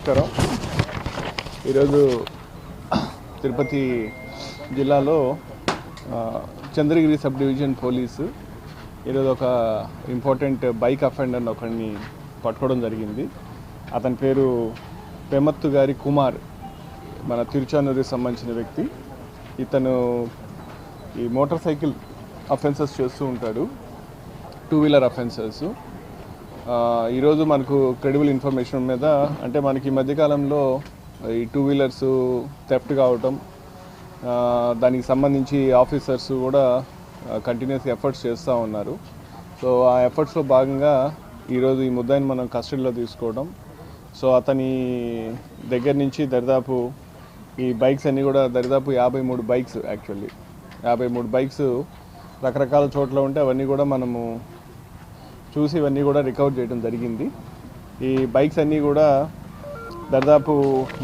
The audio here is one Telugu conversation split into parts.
నమస్కారం. ఈరోజు తిరుపతి జిల్లాలో చంద్రగిరి సబ్ డివిజన్ పోలీసు ఈరోజు ఒక ఇంపార్టెంట్ బైక్ అఫెండర్ని ఒకరిని పట్టుకోవడం జరిగింది. అతని పేరు పెమత్తు గారి కుమార్, మన తిరుచానూరుకి సంబంధించిన వ్యక్తి. ఇతను ఈ మోటార్ సైకిల్ అఫెన్సెస్ చేస్తూ ఉంటాడు, 2 వీలర్ అఫెన్సెస్. ఈరోజు మనకు క్రెడిబుల్ ఇన్ఫర్మేషన్ మీద, అంటే మనకి ఈ మధ్యకాలంలో ఈ 2 వీలర్స్ థెఫ్ట్ కావటం, దానికి సంబంధించి ఆఫీసర్స్ కూడా కంటిన్యూస్ ఎఫర్ట్స్ చేస్తూ ఉన్నారు. సో ఆ ఎఫర్ట్స్లో భాగంగా ఈరోజు ఈ ముద్దాయిని మనం కస్టడీలో తీసుకోవడం. సో అతని దగ్గర నుంచి దరిదాపు ఈ బైక్స్ అన్నీ కూడా దరిదాపు 53 బైక్స్, యాక్చువల్లీ 53 బైక్స్ రకరకాల చోట్ల ఉంటే అవన్నీ కూడా మనము చూసి ఇవన్నీ కూడా రికవర్ చేయడం జరిగింది. ఈ బైక్స్ అన్నీ కూడా దాదాపు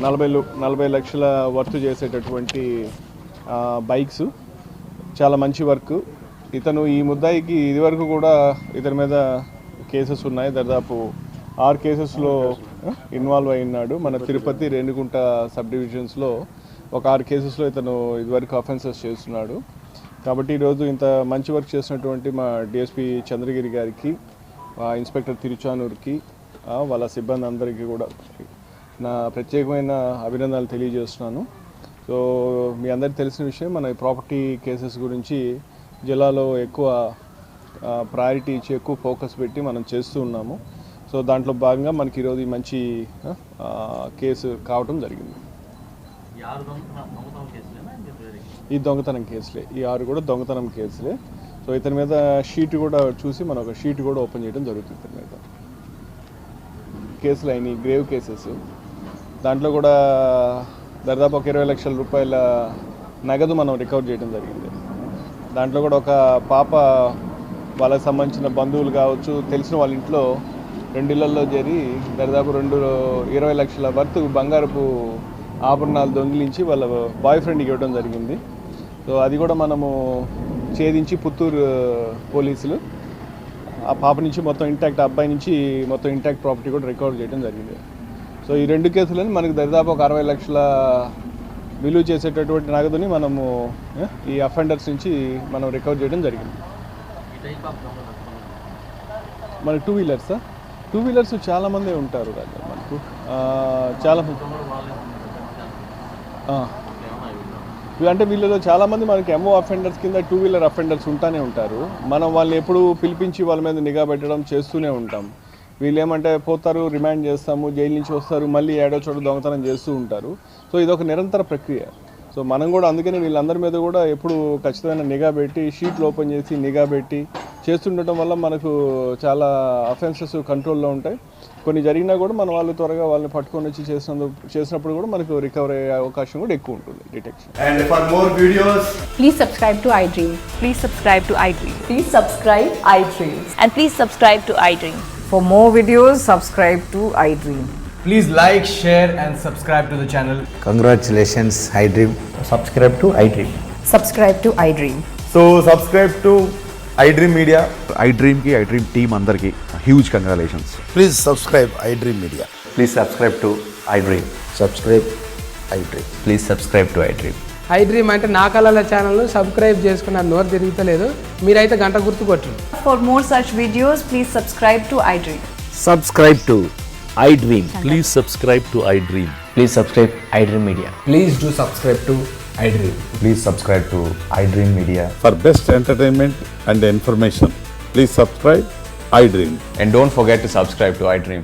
40 లక్షల వర్త్ చేసేటటువంటి బైక్స్. చాలా మంచి వర్క్. ఇతను ఈ ముద్దాయికి ఇదివరకు కూడా ఇతని మీద కేసెస్ ఉన్నాయి. దాదాపు 6 కేసెస్లో ఇన్వాల్వ్ అయి ఉన్నాడు. మన తిరుపతి, రేణిగుంట సబ్ డివిజన్స్లో ఒక 6 కేసెస్లో ఇతను ఇదివరకు అఫెన్సెస్ చేస్తున్నాడు. కాబట్టి ఈరోజు ఇంత మంచి వర్క్ చేసినటువంటి మా డిఎస్పీ చంద్రగిరి గారికి, ఇన్స్పెక్టర్ తిరుచానూరుకి, వాళ్ళ సిబ్బంది అందరికీ కూడా నా ప్రత్యేకమైన అభినందనలు తెలియజేస్తున్నాను. సో మీ అందరికీ తెలిసిన విషయం, మన ప్రాపర్టీ కేసెస్ గురించి జిల్లాలో ఎక్కువ ప్రయారిటీ ఇచ్చి ఎక్కువ ఫోకస్ పెట్టి మనం చేస్తూ ఉన్నాము. సో దాంట్లో భాగంగా మనకి ఈరోజు మంచి కేసు కావటం జరిగింది. ఈ దొంగతనం కేసులే, ఈ 6 కూడా దొంగతనం కేసులే. సో ఇతని మీద షీట్ కూడా చూసి మనం ఒక షీట్ కూడా ఓపెన్ చేయడం జరుగుతుంది. ఇతని మీద కేసులు అయినాయి, గ్రేవ్ కేసెస్. దాంట్లో కూడా దాదాపు ఒక 20 లక్షల రూపాయల నగదు మనం రికవర్ చేయడం జరిగింది. దాంట్లో కూడా ఒక పాప, వాళ్ళకి సంబంధించిన బంధువులు కావచ్చు, తెలిసిన వాళ్ళ ఇంట్లో 2 ఇళ్లలో చేరి దాదాపు 20 లక్షల వర్త్ బంగారపు ఆభరణాలు దొంగిలించి వాళ్ళ బాయ్ ఫ్రెండ్కి ఇవ్వడం జరిగింది. సో అది కూడా మనము ఛేదించి పుత్తూరు పోలీసులు ఆ పాప నుంచి మొత్తం ఇంటాక్ట్, అబ్బాయి నుంచి మొత్తం ఇంటాక్ట్ ప్రాపర్టీ కూడా రికవర్ చేయడం జరిగింది. సో ఈ 2 కేసులని మనకు దాదాపు ఒక 60 లక్షల విలువ చేసేటటువంటి నగదుని మనము ఈ అఫెండర్స్ నుంచి మనం రికవర్ చేయడం జరిగింది. మనకు 2 వీలర్స్, 2 వీలర్స్ చాలామంది ఉంటారు కదా మనకు, చాలా అంటే వీళ్ళలో చాలామంది మనకి ఎంఓ అఫెండర్స్ కింద 2 వీలర్ అఫెండర్స్ ఉంటానే ఉంటారు. మనం వాళ్ళని ఎప్పుడు పిలిపించి వాళ్ళ మీద నిఘా పెట్టడం చేస్తూనే ఉంటాం. వీళ్ళు ఏమంటే పోతారు, రిమాండ్ చేస్తాము, జైలు నుంచి వస్తారు, మళ్ళీ ఏడో చోట దొంగతనం చేస్తూ ఉంటారు. సో ఇదొక నిరంతర ప్రక్రియ. సో మనం కూడా అందుకని వీళ్ళందరి మీద కూడా ఎప్పుడు ఖచ్చితమైన నిఘా పెట్టి, షీట్లు ఓపెన్ చేసి నిఘా పెట్టి చేస్తుండటం వల్ల మనకు చాలా అఫెన్సెస్ కంట్రోల్లో ఉంటాయి. కొన్ని జరిగినా కూడా మన వాళ్ళు త్వరగా వాళ్ళని పట్టుకొని వచ్చి చేసినప్పుడు కూడా మనకు రికవర్ అయ్యే అవకాశం కూడా ఎక్కువ ఉంటుంది, detection. And for more videos, please subscribe to iDream. Please subscribe to iDream. Please subscribe iDream. And please subscribe to iDream. For more videos, subscribe to iDream. please like, share and subscribe to the channel. Congratulations, iDream. Subscribe to iDream. Subscribe to iDream. So subscribe to iDream Media. iDream ki iDream team andarki huge congratulations. Please subscribe iDream Media. Please subscribe to iDream. Subscribe iDream. Please subscribe to iDream. iDream అంటే నా కళల ఛానల్ను సబ్స్క్రైబ్ చేసుకున్న నోరు తిరుగుతలేదు, మీరైతే గంట గుర్తు కొట్టండి. For more such videos, please subscribe to iDream. Subscribe to iDream. Please subscribe to iDream. Please subscribe iDream Media. Please do subscribe to iDream. Please subscribe to iDream Media. For best entertainment and information, please subscribe iDream. And don't forget to subscribe to iDream.